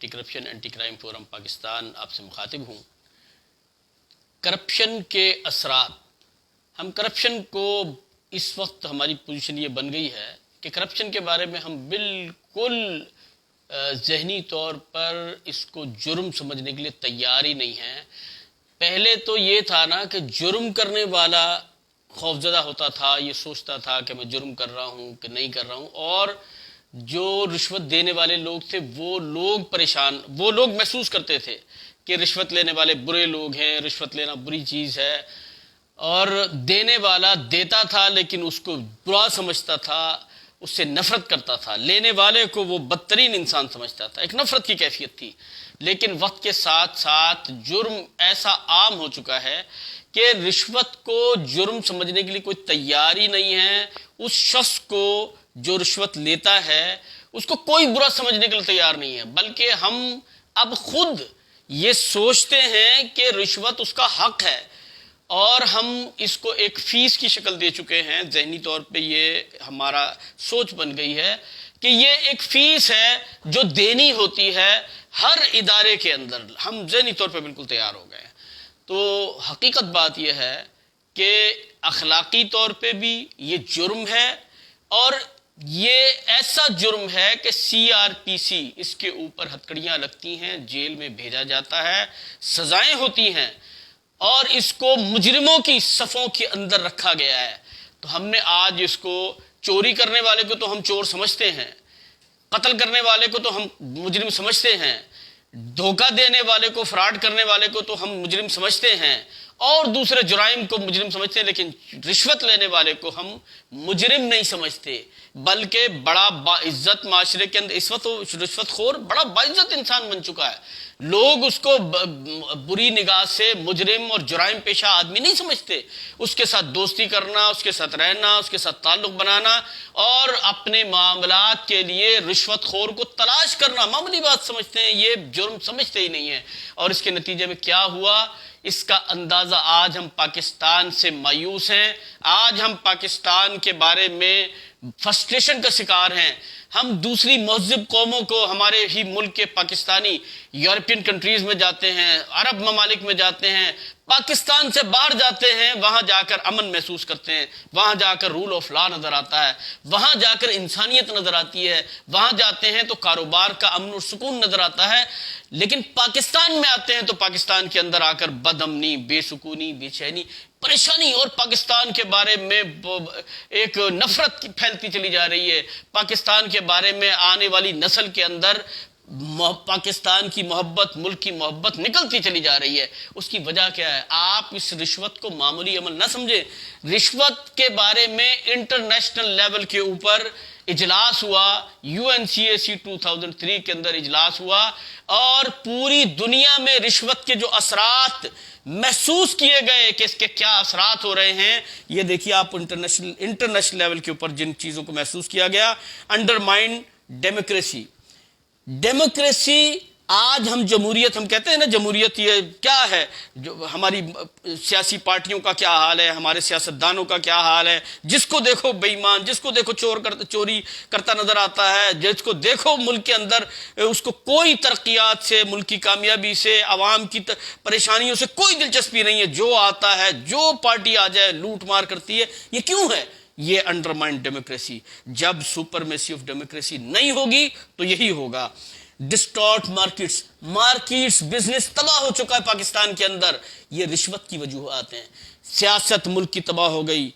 Anti corruption anti crime forum Pakistan آپ سے مخاطب ہوں۔ کرپشن کے اثرات، ہم کرپشن کو اس وقت ہماری پوزیشن یہ بن گئی ہے کہ کرپشن کے بارے میں ہم بالکل ذہنی طور پر اس کو جرم سمجھنے کے لیے تیار ہی نہیں ہیں۔ پہلے تو یہ تھا نا کہ جرم کرنے والا خوفزدہ ہوتا تھا، یہ سوچتا تھا کہ میں جرم کر رہا ہوں کہ نہیں کر رہا ہوں، اور جو رشوت دینے والے لوگ تھے وہ لوگ پریشان، وہ لوگ محسوس کرتے تھے کہ رشوت لینے والے برے لوگ ہیں، رشوت لینا بری چیز ہے، اور دینے والا دیتا تھا لیکن اس کو برا سمجھتا تھا، اس سے نفرت کرتا تھا، لینے والے کو وہ بدترین انسان سمجھتا تھا، ایک نفرت کی کیفیت تھی۔ لیکن وقت کے ساتھ ساتھ جرم ایسا عام ہو چکا ہے کہ رشوت کو جرم سمجھنے کے لیے کوئی تیار ہی نہیں ہے۔ اس شخص کو جو رشوت لیتا ہے اس کو کوئی برا سمجھنے کے لیے تیار نہیں ہے، بلکہ ہم اب خود یہ سوچتے ہیں کہ رشوت اس کا حق ہے، اور ہم اس کو ایک فیس کی شکل دے چکے ہیں۔ ذہنی طور پہ یہ ہمارا سوچ بن گئی ہے کہ یہ ایک فیس ہے جو دینی ہوتی ہے ہر ادارے کے اندر۔ ہم ذہنی طور پہ بالکل تیار ہو گئے ہیں۔ تو حقیقت بات یہ ہے کہ اخلاقی طور پہ بھی یہ جرم ہے، اور یہ ایسا جرم ہے کہ CRPC اس کے اوپر ہتکڑیاں لگتی ہیں، جیل میں بھیجا جاتا ہے، سزائیں ہوتی ہیں، اور اس کو مجرموں کی صفوں کے اندر رکھا گیا ہے۔ تو ہم نے آج اس کو، چوری کرنے والے کو تو ہم چور سمجھتے ہیں، قتل کرنے والے کو تو ہم مجرم سمجھتے ہیں، دھوکہ دینے والے کو، فراڈ کرنے والے کو تو ہم مجرم سمجھتے ہیں، اور دوسرے جرائم کو مجرم سمجھتے ہیں، لیکن رشوت لینے والے کو ہم مجرم نہیں سمجھتے، بلکہ بڑا باعزت معاشرے کے اندر اس وقت رشوت خور بڑا باعزت انسان بن چکا ہے۔ لوگ اس کو بری نگاہ سے مجرم اور جرائم پیشہ آدمی نہیں سمجھتے۔ اس کے ساتھ دوستی کرنا، اس کے ساتھ رہنا، اس کے ساتھ تعلق بنانا، اور اپنے معاملات کے لیے رشوت خور کو تلاش کرنا معمولی بات سمجھتے ہیں، یہ جرم سمجھتے ہی نہیں ہیں۔ اور اس کے نتیجے میں کیا ہوا، اس کا اندازہ آج ہم پاکستان سے مایوس ہیں۔ آج ہم پاکستان کے بارے میں فرسٹریشن کا شکار ہیں۔ ہم دوسری مہذب قوموں کو، ہمارے ہی ملک کے پاکستانی یورپین کنٹریز میں جاتے ہیں، عرب ممالک میں جاتے ہیں، پاکستان سے باہر جاتے ہیں، وہاں جا کر امن محسوس کرتے ہیں، وہاں جا کر رول آف لا نظر آتا ہے، وہاں جا کر انسانیت نظر آتی ہے، وہاں جاتے ہیں تو کاروبار کا امن اور سکون نظر آتا ہے۔ لیکن پاکستان میں آتے ہیں تو پاکستان کے اندر آ کر بد امنی، بے سکونی، بے چینی، پریشانی، اور پاکستان کے بارے میں ایک نفرت پھیلتی چلی جا رہی ہے۔ پاکستان کے بارے میں آنے والی نسل کے اندر پاکستان کی محبت، ملک کی محبت نکلتی چلی جا رہی ہے۔ اس کی وجہ کیا ہے؟ آپ اس رشوت کو معمولی عمل نہ سمجھیں۔ رشوت کے بارے میں انٹرنیشنل لیول کے اوپر اجلاس ہوا، UNCAC 2003 کے اندر اجلاس ہوا، اور پوری دنیا میں رشوت کے جو اثرات محسوس کیے گئے کہ اس کے کیا اثرات ہو رہے ہیں، یہ دیکھیے آپ انٹرنیشنل لیول کے اوپر جن چیزوں کو محسوس کیا گیا۔ انڈرمائن ڈیموکریسی، ڈیموکریسی، آج ہم جمہوریت، ہم کہتے ہیں نا جمہوریت یہ کیا ہے، جو ہماری سیاسی پارٹیوں کا کیا حال ہے، ہمارے سیاستدانوں کا کیا حال ہے، جس کو دیکھو بے ایمان، جس کو دیکھو چوری کرتا نظر آتا ہے، جس کو دیکھو ملک کے اندر اس کو کوئی ترقیات سے، ملک کی کامیابی سے، عوام کی پریشانیوں سے کوئی دلچسپی نہیں ہے، جو آتا ہے، جو پارٹی آ جائے لوٹ مار کرتی ہے۔ یہ کیوں ہے؟ یہ انڈرمائن ڈیموکریسی۔ جب سپرمیسی آف ڈیموکریسی نہیں ہوگی تو یہی ہوگا۔ ڈسٹارٹ مارکیٹس، بزنس تباہ ہو چکا ہے پاکستان کے اندر، یہ رشوت کی وجوہات ہیں۔ سیاست ملک کی تباہ ہو گئی،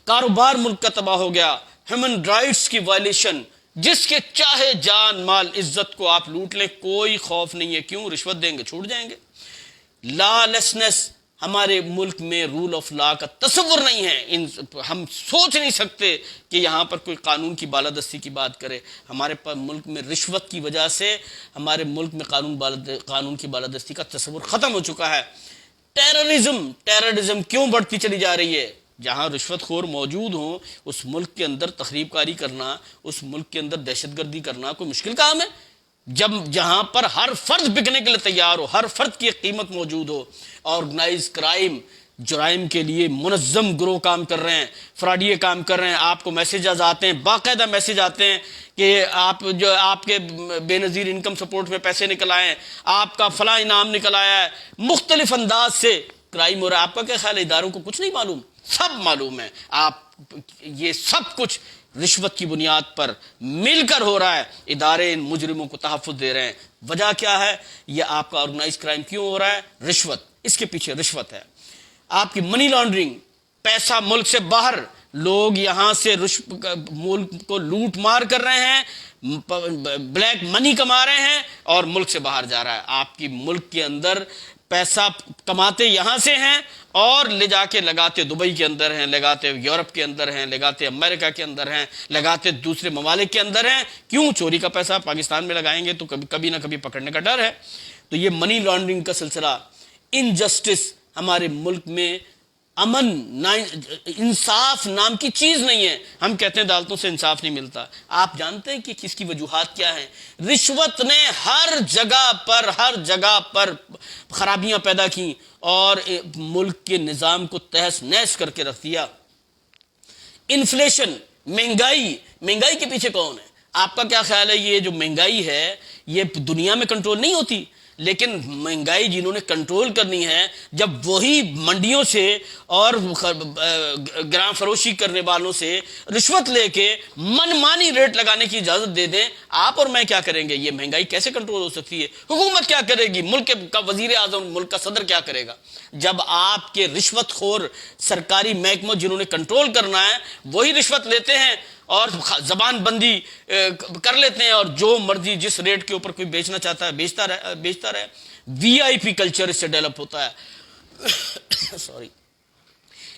کاروبار ملک کا تباہ ہو گیا، ہیومن رائٹس کی وائلیشن، جس کے چاہے جان مال عزت کو آپ لوٹ لیں، کوئی خوف نہیں ہے۔ کیوں؟ رشوت دیں گے چھوٹ جائیں گے۔ لا لیسنس، ہمارے ملک میں رول آف لا کا تصور نہیں ہے۔ ہم سوچ نہیں سکتے کہ یہاں پر کوئی قانون کی بالادستی کی بات کرے۔ ہمارے ملک میں رشوت کی وجہ سے ہمارے ملک میں قانون کی بالادستی کا تصور ختم ہو چکا ہے۔ ٹیررزم کیوں بڑھتی چلی جا رہی ہے؟ جہاں رشوت خور موجود ہوں اس ملک کے اندر تخریب کاری کرنا، اس ملک کے اندر دہشت گردی کرنا کوئی مشکل کام ہے؟ جہاں پر ہر فرد بکنے کے لیے تیار ہو، ہر فرد کی ایک قیمت موجود ہو، آرگنائز کرائم جرائم کے لیے منظم گروہ کام کر رہے ہیں، فراڈیے کام کر رہے ہیں. آپ کو میسیجز آتے ہیں، باقاعدہ میسیج آتے ہیں کہ آپ کے بے نظیر انکم سپورٹ میں پیسے نکل آئے ہیں، آپ کا فلاں انعام نکل آیا ہے. مختلف انداز سے کرائم ہو رہا ہے. آپ کا کیا خیال ہے اداروں کو کچھ نہیں معلوم؟ سب معلوم ہے. یہ سب کچھ رشوت کی بنیاد پر مل کر ہو رہا ہے. ادارے ان مجرموں کو تحفظ دے رہے ہیں. وجہ کیا ہے؟ یہ آپ کا آرگنائز کرائم کیوں ہو رہا ہے؟ رشوت. اس کے پیچھے رشوت ہے. آپ کی منی لانڈرنگ، پیسہ ملک سے باہر، لوگ یہاں سے ملک کو لوٹ مار کر رہے ہیں، بلیک منی کما رہے ہیں اور ملک سے باہر جا رہا ہے. آپ کی ملک کے اندر پیسہ کماتے یہاں سے ہیں اور لے جا کے لگاتے دبئی کے اندر ہیں، لگاتے یورپ کے اندر ہیں، لگاتے امریکہ کے اندر ہیں، لگاتے دوسرے ممالک کے اندر ہیں. کیوں؟ چوری کا پیسہ پاکستان میں لگائیں گے تو کبھی نہ کبھی پکڑنے کا ڈر ہے. تو یہ منی لانڈرنگ کا سلسلہ، انجسٹس، ہمارے ملک میں امن، انصاف نام کی چیز نہیں ہے. ہم کہتے ہیں عدالتوں سے انصاف نہیں ملتا. آپ جانتے ہیں کہ کس کی وجوہات کیا ہیں؟ رشوت نے ہر جگہ پر خرابیاں پیدا کی اور ملک کے نظام کو تہس نہس کر کے رکھ دیا. انفلیشن، مہنگائی کے پیچھے کون ہے؟ آپ کا کیا خیال ہے؟ یہ جو مہنگائی ہے یہ دنیا میں کنٹرول نہیں ہوتی، لیکن مہنگائی جنہوں نے کنٹرول کرنی ہے، جب وہی منڈیوں سے اور گرام فروشی کرنے والوں سے رشوت لے کے من مانی ریٹ لگانے کی اجازت دے دیں، آپ اور میں کیا کریں گے؟ یہ مہنگائی کیسے کنٹرول ہو سکتی ہے؟ حکومت کیا کرے گی؟ ملک کا وزیر اعظم، ملک کا صدر کیا کرے گا؟ جب آپ کے رشوت خور سرکاری محکموں جنہوں نے کنٹرول کرنا ہے وہی رشوت لیتے ہیں اور زبان بندی کر لیتے ہیں اور جو مرضی جس ریٹ کے اوپر کوئی بیچنا چاہتا ہے بیچتا رہے. وی آئی پی کلچر اس سے ڈیولپ ہوتا ہے. سوری،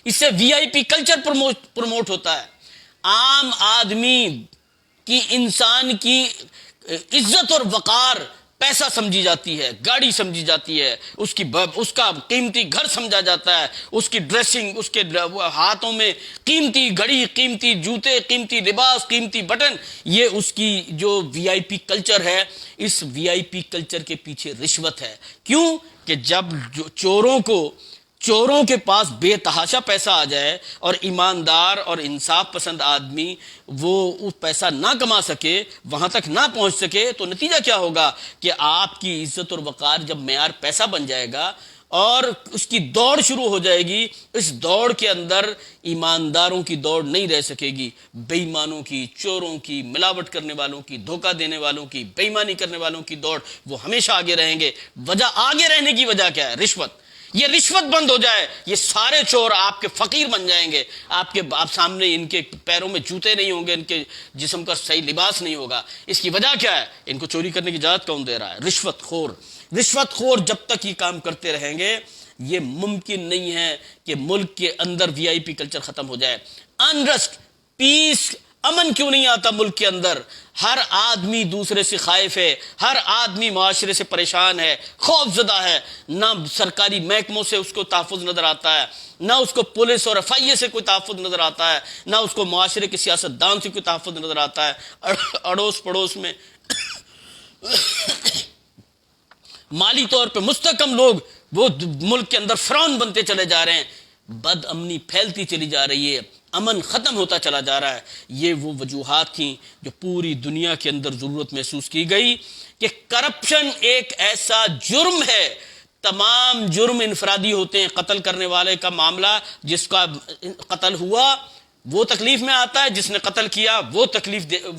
اس سے وی آئی پی کلچر پروموٹ ہوتا ہے. عام آدمی کی، انسان کی عزت اور وقار پیسہ سمجھی جاتی ہے، گاڑی سمجھی جاتی ہے، اس کا قیمتی گھر سمجھا جاتا ہے، اس کی ڈریسنگ، اس کے ہاتھوں میں قیمتی گھڑی، قیمتی جوتے، قیمتی لباس، قیمتی بٹن. یہ اس کی جو وی آئی پی کلچر ہے. اس وی آئی پی کلچر کے پیچھے رشوت ہے. کیوں؟ کہ جب چوروں کے پاس بے تحاشا پیسہ آ جائے اور ایماندار اور انصاف پسند آدمی وہ پیسہ نہ کما سکے، وہاں تک نہ پہنچ سکے، تو نتیجہ کیا ہوگا؟ کہ آپ کی عزت اور وقار جب معیار پیسہ بن جائے گا اور اس کی دوڑ شروع ہو جائے گی، اس دوڑ کے اندر ایمانداروں کی دوڑ نہیں رہ سکے گی، بے ایمانوں کی، چوروں کی، ملاوٹ کرنے والوں کی، دھوکہ دینے والوں کی، بے ایمانی کرنے والوں کی دوڑ وہ ہمیشہ آگے رہیں گے. آگے رہنے کی وجہ کیا ہے؟ رشوت. یہ رشوت بند ہو جائے، یہ سارے چور آپ کے فقیر بن جائیں گے. آپ سامنے ان کے پیروں میں جوتے نہیں ہوں گے، ان کے جسم کا صحیح لباس نہیں ہوگا. اس کی وجہ کیا ہے؟ ان کو چوری کرنے کی اجازت کون دے رہا ہے؟ رشوت خور جب تک یہ کام کرتے رہیں گے یہ ممکن نہیں ہے کہ ملک کے اندر وی آئی پی کلچر ختم ہو جائے. انرسٹ، پیس، امن کیوں نہیں آتا ملک کے اندر؟ ہر آدمی دوسرے سے خائف ہے، ہر آدمی معاشرے سے پریشان ہے، خوف زدہ ہے. نہ سرکاری محکموں سے اس کو تحفظ نظر آتا ہے، نہ اس کو پولیس اور ایف آئی اے سے کوئی تحفظ نظر آتا ہے، نہ اس کو معاشرے کے سیاستدان سے کوئی تحفظ نظر آتا ہے. اڑوس پڑوس میں مالی طور پہ مستحکم لوگ وہ ملک کے اندر فرعون بنتے چلے جا رہے ہیں. بد امنی پھیلتی چلی جا رہی ہے، امن ختم ہوتا چلا جا رہا ہے. یہ وہ وجوہات تھیں جو پوری دنیا کے اندر ضرورت محسوس کی گئی کہ کرپشن ایک ایسا جرم ہے. تمام جرم انفرادی ہوتے ہیں. قتل کرنے والے کا معاملہ، جس کا قتل ہوا وہ تکلیف میں آتا ہے، جس نے قتل کیا وہ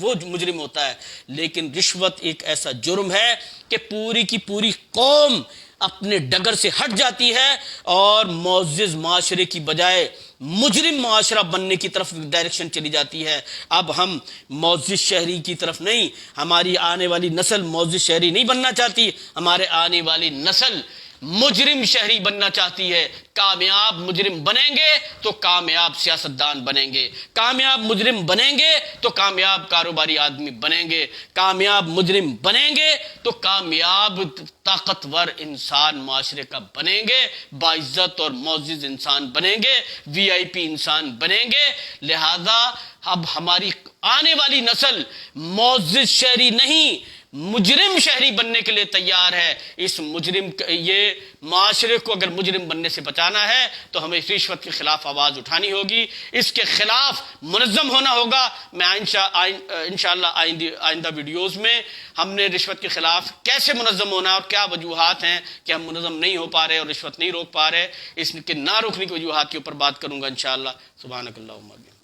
وہ مجرم ہوتا ہے. لیکن رشوت ایک ایسا جرم ہے کہ پوری کی پوری قوم اپنے ڈگر سے ہٹ جاتی ہے اور معزز معاشرے کی بجائے مجرم معاشرہ بننے کی طرف ڈائریکشن چلی جاتی ہے. اب ہم معزز شہری کی طرف نہیں، ہماری آنے والی نسل معزز شہری نہیں بننا چاہتی، ہمارے آنے والی نسل مجرم شہری بننا چاہتی ہے. کامیاب مجرم بنیں گے تو کامیاب سیاستدان بنیں گے، کامیاب مجرم بنیں گے تو کامیاب کاروباری آدمی بنیں گے، کامیاب مجرم بنیں گے تو کامیاب طاقتور انسان معاشرے کا بنیں گے، باعزت اور معزز انسان بنیں گے، وی آئی پی انسان بنیں گے. لہذا اب ہماری آنے والی نسل معزز شہری نہیں، مجرم شہری بننے کے لیے تیار ہے. اس مجرم یہ معاشرے کو اگر مجرم بننے سے بچانا ہے تو ہمیں رشوت کے خلاف آواز اٹھانی ہوگی, اس کے خلاف منظم ہونا ہوگا. میں انشاءاللہ آئندہ ویڈیوز میں ہم نے رشوت کے خلاف کیسے منظم ہونا اور کیا وجوہات ہیں کہ ہم منظم نہیں ہو پا رہے اور رشوت نہیں روک پا رہے, اس کے نہ روکنے کی وجوہات کے اوپر بات کروں گا انشاءاللہ. سبحانک اللہم و بحمدک.